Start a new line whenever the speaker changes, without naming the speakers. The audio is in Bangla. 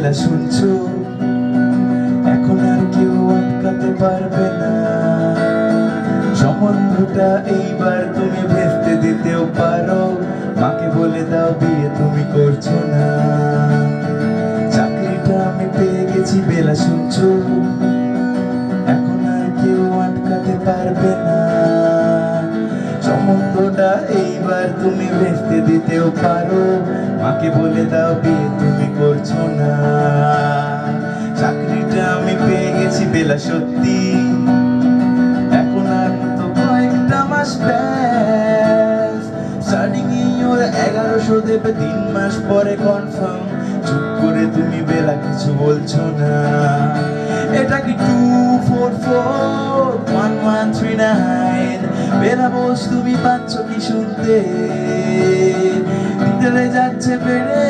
বেলা শুনছো, এখন আর কেউ আটকাতে পারবে না। সম্বন্ধটা এইবার তুমি ভেস্তে দিতেও পারো, মাকে বলে দাও বিয়ে তুমি করছো না। চাকরিটা আমি পেয়ে গেছি বেলা শুনছো, এখন আর কেউ আটকাতে পারবে না। সম্বন্ধটা এইবার তুমি ভেস্তে দিতেও পারো, মাকে বলে দাও বিয়ে তুমি করছো না। চাকরিটা আমি পেয়ে গেছি বেলা সত্যি, এখন আর তো কয়েকটা মাস ব্যাস। স্টার্টিং ওর 1100 দেবে, 3 মাস পরে কনফার্ম। চুপ করে তুমি বেলা কিছু বলছো না। এটা কি 2441139? বেলা বস তুমি পাচ্ছ কি শুনতে? ভিতরে যাচ্ছে বেড়ে